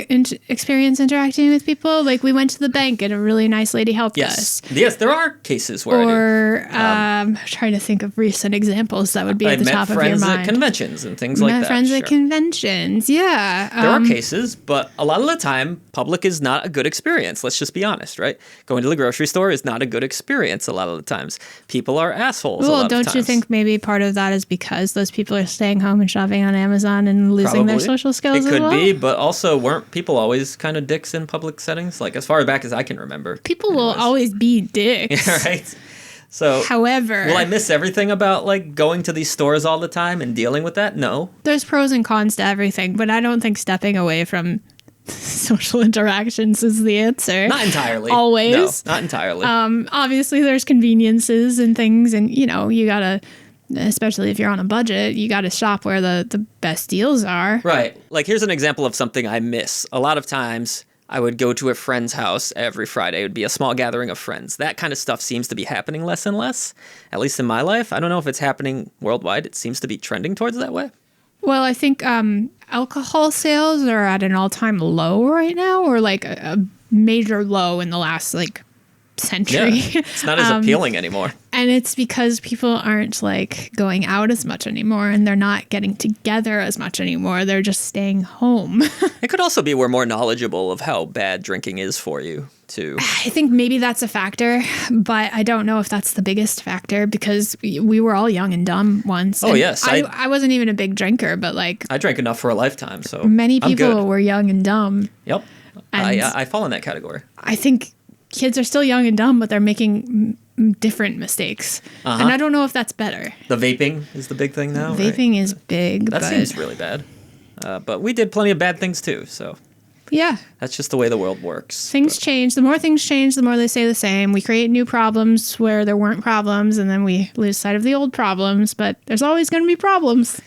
experience interacting with people? We went to the bank and a really nice lady helped us. Yes, there are cases where I'm trying to think of recent examples that would be at the top of your mind. Met friends at conventions and things like that. Met friends at conventions, yeah. There are cases, but a lot of the time, public is not a good experience. Let's just be honest, right? Going to the grocery store is not a good experience a lot of the times. People are assholes a lot of times. Well, don't you think maybe part of that is because those people are staying home and shopping on Amazon and losing their social skills as well? It could be, but also weren't people always kind of dicks in public settings? Like, as far back as I can remember. People will always be dicks. Yeah, right? So, however, will I miss everything about like going to these stores all the time and dealing with that? No. There's pros and cons to everything, but I don't think stepping away from social interactions is the answer. Not entirely. Always. No, not entirely. Obviously, there's conveniences and things, and you gotta, especially if you're on a budget, you gotta shop where the best deals are. Right. Like, here's an example of something I miss. A lot of times, I would go to a friend's house every Friday. It would be a small gathering of friends. That kind of stuff seems to be happening less and less, at least in my life. I don't know if it's happening worldwide. It seems to be trending towards that way. Well, I think alcohol sales are at an all-time low right now, or like a major low in the last century. Yeah, it's not as appealing anymore. And it's because people aren't going out as much anymore, and they're not getting together as much anymore. They're just staying home. It could also be we're more knowledgeable of how bad drinking is for you, too. I think maybe that's a factor, but I don't know if that's the biggest factor, because we were all young and dumb once. Oh, yes. I wasn't even a big drinker, but I drank enough for a lifetime, so many people were young and dumb. Yep. I fall in that category. I think kids are still young and dumb, but they're making different mistakes. And I don't know if that's better. The vaping is the big thing now. Vaping is big. That seems really bad. But we did plenty of bad things too, so yeah, that's just the way the world works. Things change. The more things change, the more they stay the same. We create new problems where there weren't problems, and then we lose sight of the old problems. But there's always going to be problems.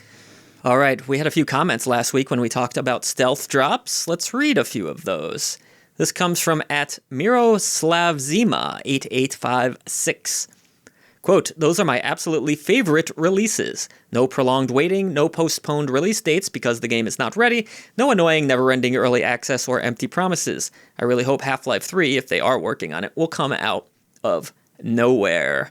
All right, we had a few comments last week when we talked about stealth drops. Let's read a few of those. This comes from @Miroslavzima8856. Quote, "Those are my absolutely favorite releases. No prolonged waiting, no postponed release dates because the game is not ready, no annoying never-ending early access or empty promises. I really hope Half-Life 3, if they are working on it, will come out of nowhere."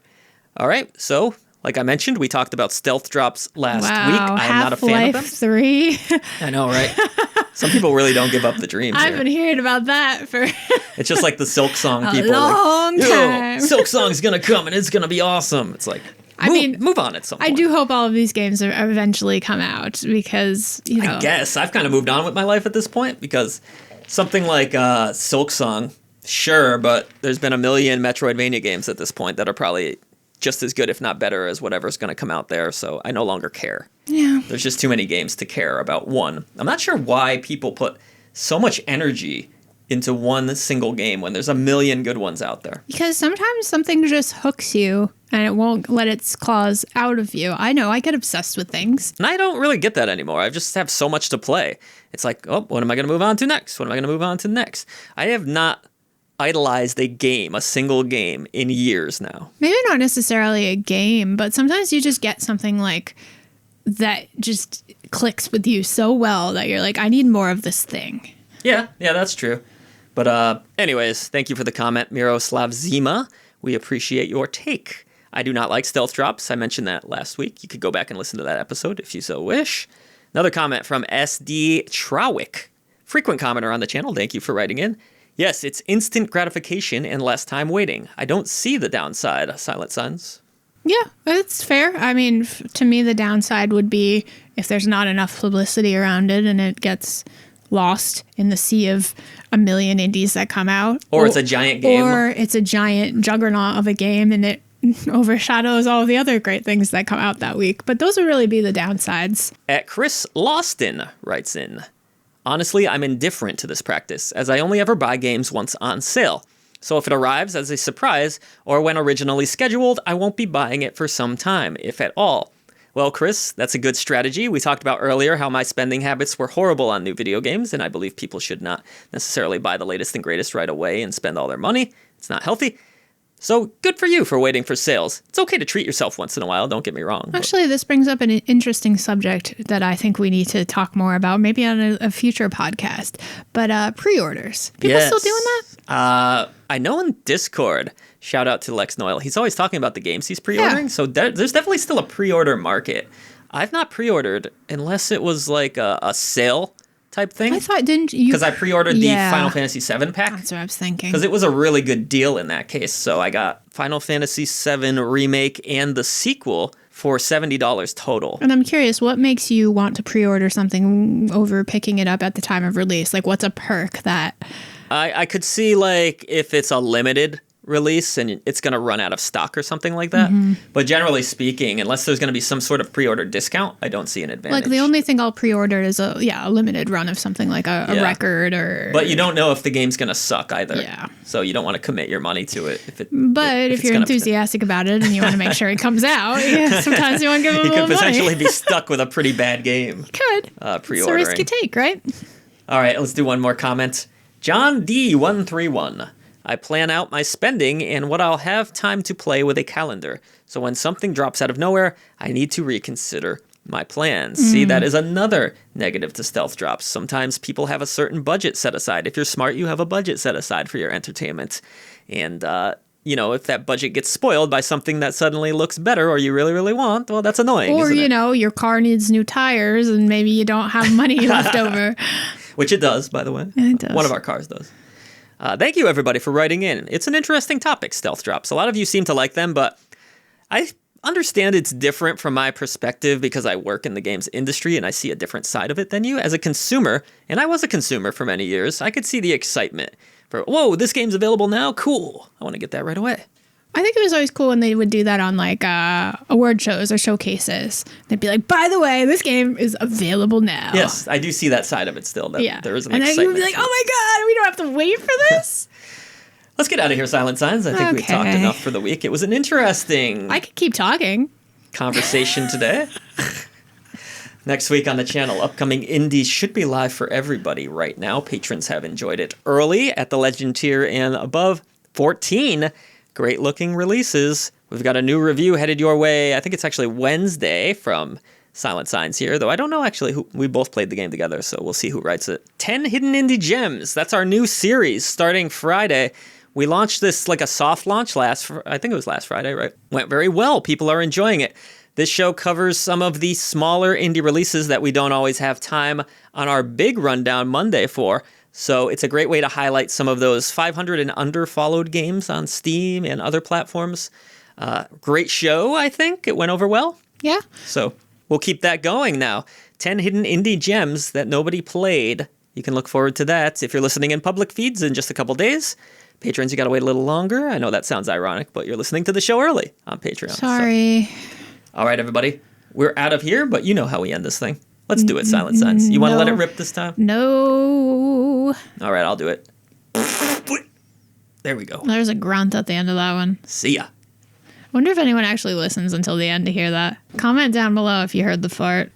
All right, so like I mentioned, we talked about stealth drops last week. I am not a fan of them. Half-Life 3. I know, right? Some people really don't give up the dreams. I've been hearing about that for it's just like the Silk Song people. Long time. Silk Song's gonna come and it's gonna be awesome. It's like, move on at some point. I do hope all of these games eventually come out because, I guess I've kind of moved on with my life at this point because something like Silk Song, sure, but there's been a million Metroidvania games at this point that are probably just as good, if not better, as whatever's going to come out there, so I no longer care. Yeah. There's just too many games to care about one. I'm not sure why people put so much energy into one single game when there's a million good ones out there. Because sometimes something just hooks you and it won't let its claws out of you. I know, I get obsessed with things. And I don't really get that anymore. I just have so much to play. It's like, oh, what am I going to move on to next? What am I going to move on to next? I have not idolized a single game in years now. Maybe not necessarily a game, but sometimes you just get something that just clicks with you so well that you're like, I need more of this thing. Yeah, that's true. But anyways, thank you for the comment, Miroslav Zima. We appreciate your take. I do not like stealth drops. I mentioned that last week. You could go back and listen to that episode if you so wish. Another comment from SD Trawick. Frequent commenter on the channel. Thank you for writing in. Yes, it's instant gratification and less time waiting. I don't see the downside, Silent Suns. Yeah, it's fair. I mean, to me, the downside would be if there's not enough publicity around it and it gets lost in the sea of a million indies that come out. Or it's a giant game. Or it's a giant juggernaut of a game and it overshadows all of the other great things that come out that week. But those would really be the downsides. Chris Loston writes in, "Honestly, I'm indifferent to this practice, as I only ever buy games once on sale. So if it arrives as a surprise, or when originally scheduled, I won't be buying it for some time, if at all." Well, Chris, that's a good strategy. We talked about earlier how my spending habits were horrible on new video games, and I believe people should not necessarily buy the latest and greatest right away and spend all their money. It's not healthy. So good for you for waiting for sales. It's okay to treat yourself once in a while, don't get me wrong. Actually, this brings up an interesting subject that I think we need to talk more about, maybe on a future podcast. But pre-orders. People still doing that? I know in Discord, shout out to Lex Noyle, he's always talking about the games he's pre-ordering, so there's definitely still a pre-order market. I've not pre-ordered unless it was like a sale type thing. I thought, didn't you? Because I pre-ordered the Final Fantasy VII pack. That's what I was thinking. Because it was a really good deal in that case. So I got Final Fantasy VII Remake and the sequel for $70 total. And I'm curious, what makes you want to pre-order something over picking it up at the time of release? Like, what's a perk that... I could see, like, if it's a limited release and it's going to run out of stock or something like that. But generally speaking, unless there's going to be some sort of pre-order discount, I don't see an advantage. Like, the only thing I'll pre-order is a limited run of something like a record or... But you don't know if the game's going to suck either. Yeah. So you don't want to commit your money to it. If you're enthusiastic about it and you want to make sure it comes out, sometimes you want to give them a little money. You could potentially be stuck with a pretty bad game. You could. Pre-ordering. It's a risk you take, right? All right, let's do one more comment. John D131. I plan out my spending and what I'll have time to play with a calendar. So when something drops out of nowhere, I need to reconsider my plans. See, that is another negative to stealth drops. Sometimes people have a certain budget set aside. If you're smart, you have a budget set aside for your entertainment. And, if that budget gets spoiled by something that suddenly looks better or you really, really want, well, that's annoying. Or, isn't it? Your car needs new tires and maybe you don't have money left over. Which it does, by the way. It does. One of our cars does. Thank you, everybody, for writing in. It's an interesting topic, stealth drops. A lot of you seem to like them, but I understand it's different from my perspective because I work in the games industry and I see a different side of it than you. As a consumer, and I was a consumer for many years, I could see the excitement for, whoa, this game's available now? Cool. I want to get that right away. I think it was always cool when they would do that on like award shows or showcases. They'd be like, by the way, this game is available now. Yes, I do see that side of it still. There is an excitement. And then you would be like, oh my God, we don't have to wait for this? Let's get out of here, Silent Signs. I think we talked enough for the week. It was an interesting... I could keep talking. ...conversation today. Next week on the channel, upcoming indies should be live for everybody right now. Patrons have enjoyed it early at the Legend tier and above. 14 great-looking releases. We've got a new review headed your way. I think it's actually Wednesday from Silent Signs here, though I don't know actually who. We both played the game together, so we'll see who writes it. 10 Hidden Indie Gems. That's our new series starting Friday. We launched this like a soft launch I think it was last Friday, right? Went very well. People are enjoying it. This show covers some of the smaller indie releases that we don't always have time on our big rundown Monday for. So it's a great way to highlight some of those 500 and under followed games on Steam and other platforms. Great show, I think. It went over well. Yeah. So we'll keep that going now. 10 hidden indie gems that nobody played. You can look forward to that if you're listening in public feeds in just a couple days. Patrons, you got to wait a little longer. I know that sounds ironic, but you're listening to the show early on Patreon. Sorry. So. All right, everybody. We're out of here, but you know how we end this thing. Let's do it, Silent Signs. You want to let it rip this time? No. All right, I'll do it. There we go. There's a grunt at the end of that one. See ya. Wonder if anyone actually listens until the end to hear that. Comment down below if you heard the fart.